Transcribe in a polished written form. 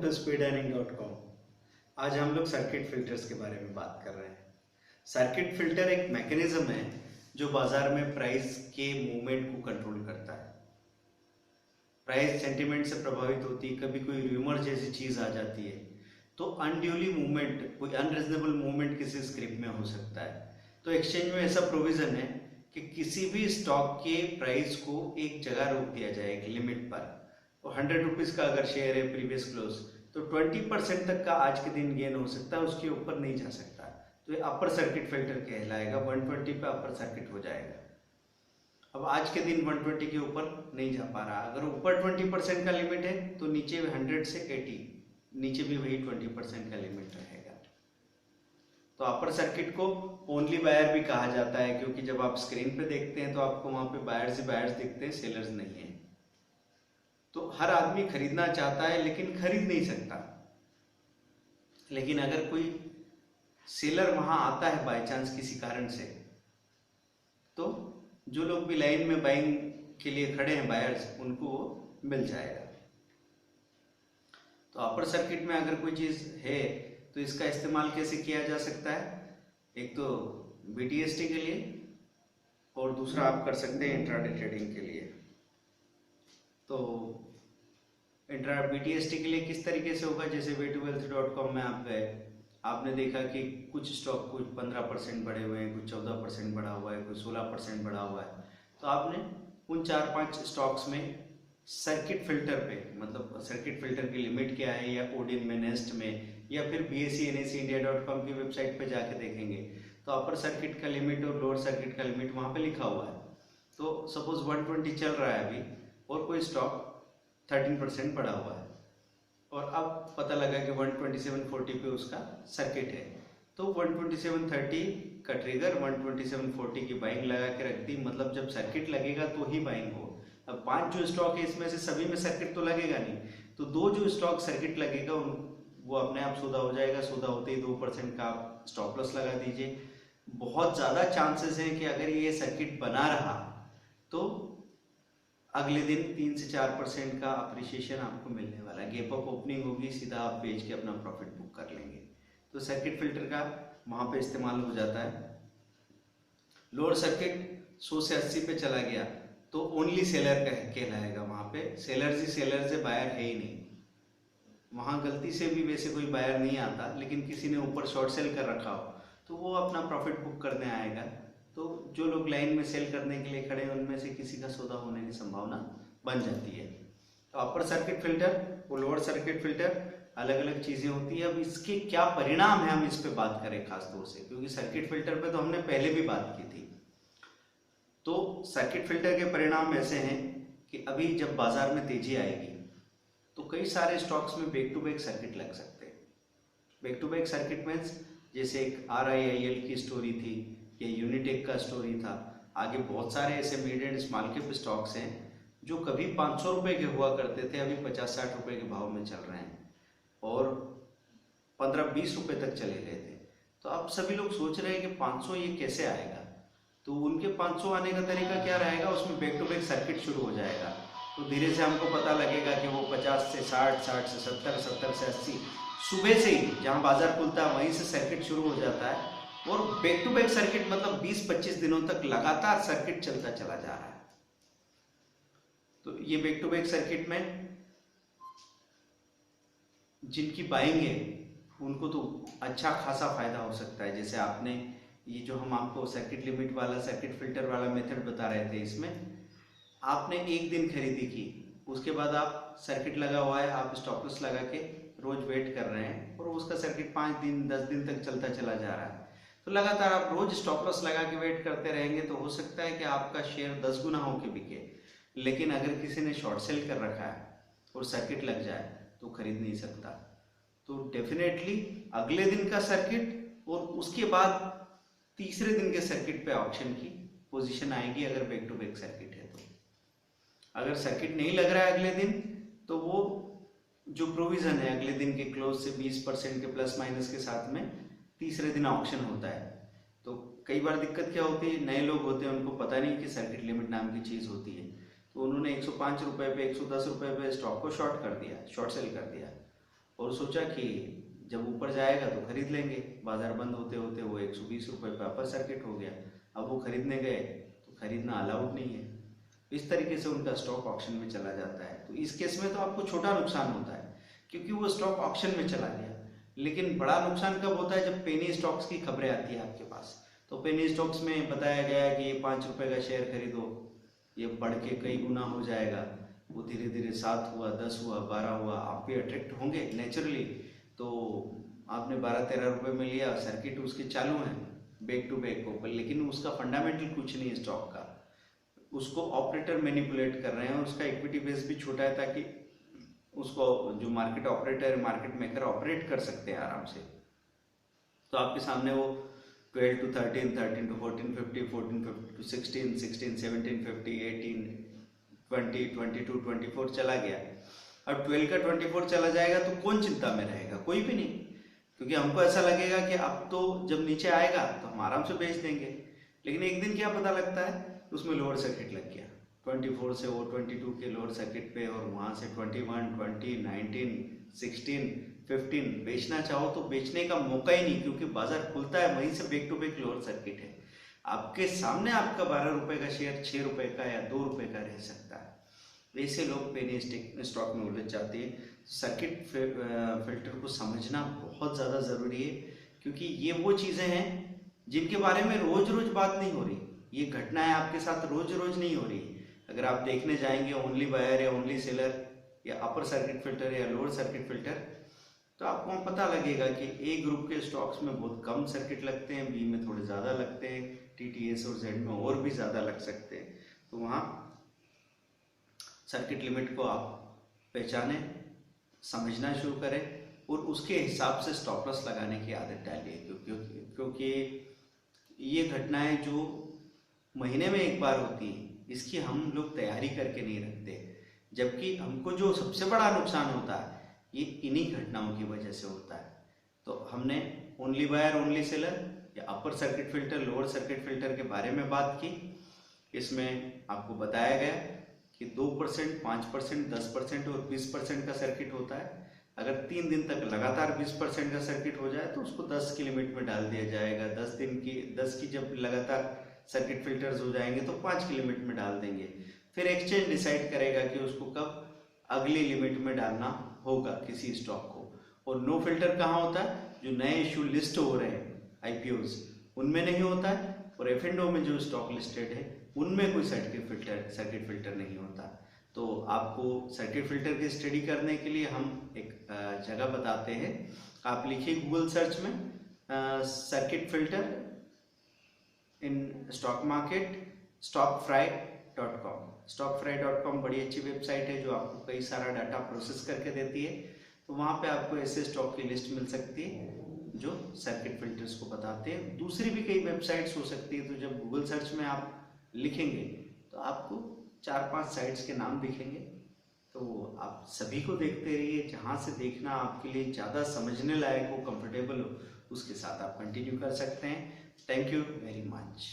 To speedlearning.com। आज हम लोग सर्किट फिल्टर्स के बारे में बात कर रहे हैं। सर्किट फिल्टर एक मैकेनिज्म है जो बाजार में प्राइस के मूवमेंट को कंट्रोल करता है। प्राइस सेंटिमेंट से प्रभावित होती है, कभी कोई र्यूमर जैसी चीज आ जाती है तो अनड्यूली मूवमेंट, कोई अनरीजनेबल मूवमेंट किसी स्क्रिप्ट में हो सकता है। तो एक्सचेंज में ऐसा प्रोविजन है कि किसी भी स्टॉक के प्राइस को एक जगह रोक दिया जाए, एक लिमिट पर। तो 100 रुपीज़ का अगर शेयर है प्रीवियस क्लोज, तो 20% तक का आज के दिन गेन हो सकता है, उसके ऊपर नहीं जा सकता। तो ये अपर सर्किट फिल्टर कहलाएगा। 120 पे अपर सर्किट हो जाएगा। अब आज के दिन 120 के ऊपर नहीं जा पा रहा। अगर ऊपर 20% का लिमिट है तो नीचे 100 से 80, नीचे भी वही 20% का लिमिट रहेगा। तो अपर सर्किट को ओनली बायर भी कहा जाता है, क्योंकि जब आप स्क्रीन पे देखते हैं तो आपको वहां पे बायर्स ही बायर्स दिखते हैं, सेलर्स नहीं है। तो हर आदमी खरीदना चाहता है लेकिन खरीद नहीं सकता। लेकिन अगर कोई सेलर वहां आता है बाय चांस किसी कारण से, तो जो लोग भी लाइन में बाइंग के लिए खड़े हैं बायर्स, उनको वो मिल जाएगा। तो अपर सर्किट में अगर कोई चीज है तो इसका इस्तेमाल कैसे किया जा सकता है? एक तो बीटीएसटी के लिए और दूसरा आप कर सकते हैं इंट्राडे ट्रेडिंग के लिए। तो बीटीएसटी के लिए किस तरीके से होगा? जैसे way2wealth.com में आप गए, आपने देखा कि कुछ स्टॉक कुछ 15% बढ़े हुए हैं, कुछ 14% बढ़ा हुआ है, कुछ 16% बढ़ा हुआ है। तो आपने उन 4-5 स्टॉक्स में सर्किट फिल्टर पे, मतलब सर्किट फिल्टर की लिमिट क्या है, या ओडिन में, नेस्ट में, या फिर BSE-NSE-India.com की वेबसाइट पे जाके देखेंगे तो अपर सर्किट का लिमिट और लोअर सर्किट का लिमिट वहां पे लिखा हुआ है। तो सपोज 120 चल रहा है अभी और कोई स्टॉक 13% बढ़ा हुआ है, और अब पता लगा कि 127.40 पे उसका सर्किट है, तो 127.30 का ट्रिगर 127.40 की बाइंग लगा के रख दी। मतलब जब सर्किट लगेगा तो ही बाइंग हो। अब 5 जो स्टॉक है इसमें से सभी में सर्किट तो लगेगा नहीं, तो 2 जो स्टॉक सर्किट लगेगा वो अपने आप सौदा हो जाएगा। सौदा होते ही 2% का स्टॉप लॉस लगा दीजिए। बहुत ज्यादा चांसेस हैं कि अगर ये सर्किट बना रहा तो अगले दिन 3 से 4% का अप्रिशिएशन आपको मिलने वाला है। गैप अप ओपनिंग होगी, सीधा आप बेच के अपना प्रॉफिट बुक कर लेंगे। तो सर्किट फिल्टर का वहां पे इस्तेमाल हो जाता है। लोअर सर्किट 100 से 80 पे चला गया तो ओनली सेलर कहलाएगा। वहां पे सेलर से बायर है ही नहीं। वहां गलती से भी वैसे कोई बायर नहीं आता, लेकिन किसी ने ऊपर शॉर्ट सेल कर रखा हो तो वो अपना प्रॉफिट बुक करने आएगा। तो जो लोग लाइन में सेल करने के लिए खड़े हैं उनमें से किसी का सौदा होने की संभावना बन जाती है। तो अपर सर्किट फिल्टर और लोअर सर्किट फिल्टर अलग अलग चीजें होती है। अब इसके क्या परिणाम है, हम इस पे बात करें खास तौर से, क्योंकि सर्किट फिल्टर पे तो हमने पहले भी बात की थी। तो सर्किट फिल्टर के परिणाम ऐसे हैं कि अभी जब बाजार में तेजी आएगी तो कई सारे स्टॉक्स में बैक टू बैक सर्किट लग सकते हैं। Back to back circuit means जैसे एक RIIL की स्टोरी थी, या यूनिटेक का स्टोरी था। आगे बहुत सारे ऐसे mid and small cap stocks हैं जो कभी 500 रुपए के हुआ करते थे, अभी 50-60 रुपए के भाव में चल रहे हैं, और 15-20 रुपए तक चले गए थे। तो अब सभी लोग सोच रहे हैं कि 500 ये कैसे आएगा। तो उनके 500 आने का तरीका क्या रहेगा? उसमें बैक टू बैक सर्किट शुरू हो जाएगा। तो धीरे से हमको पता लगेगा कि वो 50 से 60, 60 से 70, 70 से 80, सुबह से ही जहां बाजार खुलता है वहीं से सर्किट शुरू हो जाता है। और बैक टू बैक सर्किट मतलब 20-25 दिनों तक लगातार सर्किट चलता चला जा रहा है। तो ये बैक टू बैक सर्किट में जिनकी बाइंग है उनको तो अच्छा खासा फायदा हो सकता है। जैसे आपने ये जो हम आपको सर्किट लिमिट वाला, सर्किट फिल्टर वाला मेथड बता रहे थे, इसमें आपने एक दिन खरीदी की, उसके बाद आप सर्किट लगा हुआ है, आप स्टॉप लॉस लगा के रोज वेट कर रहे हैं, और उसका सर्किट 5 दिन 10 दिन तक चलता चला जा रहा है। तो लगातार आप रोज स्टॉप लॉस लगा के वेट करते रहेंगे तो हो सकता है कि आपका शेयर 10 गुना होके बिके। लेकिन अगर किसी ने शॉर्ट सेल कर रखा है और सर्किट लग जाए तो खरीद नहीं सकता। तो डेफिनेटली अगले दिन का सर्किट और उसके बाद तीसरे दिन के सर्किट पे ऑप्शन की पोजीशन आएगी, अगर बैक टू बैक सर्किट है तो। अगर सर्किट नहीं लग रहा है अगले दिन, तो वो जो प्रोविजन है अगले दिन के क्लोज से 20% के प्लस माइनस के साथ में तीसरे दिन ऑप्शन होता है। तो कई बार दिक्कत क्या होती है, नए लोग होते हैं, उनको पता नहीं कि सर्किट लिमिट नाम की चीज होती है, तो उन्होंने 105 रुपए पे, 110 रुपए पे स्टॉक को शॉर्ट कर दिया, शॉर्ट सेल कर दिया। और सोचा कि जब ऊपर जाएगा तो खरीद लेंगे। बाजार बंद होते होते वो 120 रुपये पे अपर सर्किट हो गया। अब वो खरीदने गए तो खरीदना अलाउड नहीं है। इस तरीके से उनका स्टॉक ऑक्शन में चला जाता है। तो इस केस में तो आपको छोटा नुकसान होता है क्योंकि वो स्टॉक ऑक्शन में चला गया। लेकिन बड़ा नुकसान कब होता है? जब पेनी स्टॉक्स की खबरें आती है आपके पास। तो पेनी स्टॉक्स में बताया गया है कि ये 5 रुपये का शेयर खरीदो, ये बढ़ के कई गुना हो जाएगा। वो धीरे धीरे 7 हुआ, 10 हुआ, 12 हुआ, आप भी अट्रैक्ट होंगे नेचुरली। तो आपने 12-13 रुपये में लिया, सर्किट उसके चालू हैं बैक टू बैक ऊपर, लेकिन उसका फंडामेंटल कुछ नहीं है स्टॉक का। उसको ऑपरेटर मैनिपुलेट कर रहे हैं और उसका इक्विटी बेस भी छोटा है ताकि उसको जो market operator, market maker operate कर सकते हैं आराम से। तो आपके सामने वो 12 to 13, 13 to 14, 50, 14 to 16, 16, 17, 50, 18, 20, 22, 24 चला गया। अब 12 का 24 चला जाएगा तो कौन चिंता में रहेगा? कोई भी नहीं, क्योंकि हमको ऐसा लगेगा कि अब तो जब नीचे आएगा तो हम आराम से बेच देंगे। लेकिन एक दिन क्या पता लगता है, उसमें लोअर सर्किट लग गया। 24 से वो 22 के लोअर सर्किट पे, और वहाँ से 21, 20, 19, 16, 15 बेचना चाहो तो बेचने का मौका ही नहीं, क्योंकि बाजार खुलता है वहीं से back to back lower circuit है आपके सामने। आपका 12 रुपये का शेयर 6 रुपये का या 2 रुपये का रह सकता है। ऐसे लोग पेनी स्टॉक में उलझ जाते हैं। सर्किट फिल्टर को समझना बहुत ज़्यादा ज़रूरी है, क्योंकि ये वो चीज़ें हैं जिनके बारे में रोज रोज बात नहीं हो रही। ये घटनाएं आपके साथ रोज रोज नहीं हो रही। अगर आप देखने जाएंगे ओनली बायर या ओनली सेलर या अपर सर्किट फिल्टर या लोअर सर्किट फिल्टर, तो आपको वहाँ पता लगेगा कि ए ग्रुप के स्टॉक्स में बहुत कम सर्किट लगते हैं, बी में थोड़े ज़्यादा लगते हैं, TTS और Z में और भी ज़्यादा लग सकते हैं। तो वहाँ सर्किट लिमिट को आप पहचानें, समझना शुरू करें और उसके हिसाब से स्टॉप लॉस लगाने की आदत डालिए, क्योंकि ये घटनाएं जो महीने में एक बार होती है, इसकी हम लोग तैयारी करके नहीं रखते। जबकि हमको जो सबसे बड़ा नुकसान होता है ये इन्हीं घटनाओं की वजह से होता है। तो हमने ओनली बायर ओनली सेलर या upper circuit filter lower circuit filter के बारे में बात की। इसमें आपको बताया गया कि 2%, 5%, 10% और 20% का सर्किट होता है। अगर 3 दिन तक लगातार 20% का सर्किट हो जाए तो उसको 10 की लिमिट में डाल दिया जाएगा। 10 की जब लगातार सर्किट फिल्टर्स हो जाएंगे तो 5 की लिमिट में डाल देंगे। फिर एक्सचेंज डिसाइड करेगा कि उसको कब अगली लिमिट में डालना होगा किसी स्टॉक को। और नो फिल्टर कहाँ होता है? जो नए इश्यू लिस्ट हो रहे हैं IPOs, उनमें नहीं होता है। और F&O में जो स्टॉक लिस्टेड है उनमें कोई सर्किट फिल्टर नहीं होता। तो आपको सर्किट फिल्टर की स्टडी करने के लिए हम एक जगह बताते हैं। आप लिखिए गूगल सर्च में circuit filter in stock market, stockfry.com। stockfry.com बड़ी अच्छी वेबसाइट है जो आपको कई सारा डाटा प्रोसेस करके देती है। तो वहाँ पे आपको ऐसे स्टॉक की लिस्ट मिल सकती है जो सर्किट फिल्टर्स को बताते हैं। दूसरी भी कई वेबसाइट्स हो सकती है। तो जब गूगल सर्च में आप लिखेंगे तो आपको 4-5 साइट्स के नाम दिखेंगे। तो आप सभी को देखते रहिए। जहाँ से देखना आपके लिए ज़्यादा समझने लायक हो, कंफर्टेबल हो, उसके साथ आप कंटिन्यू कर सकते हैं। Thank you very much.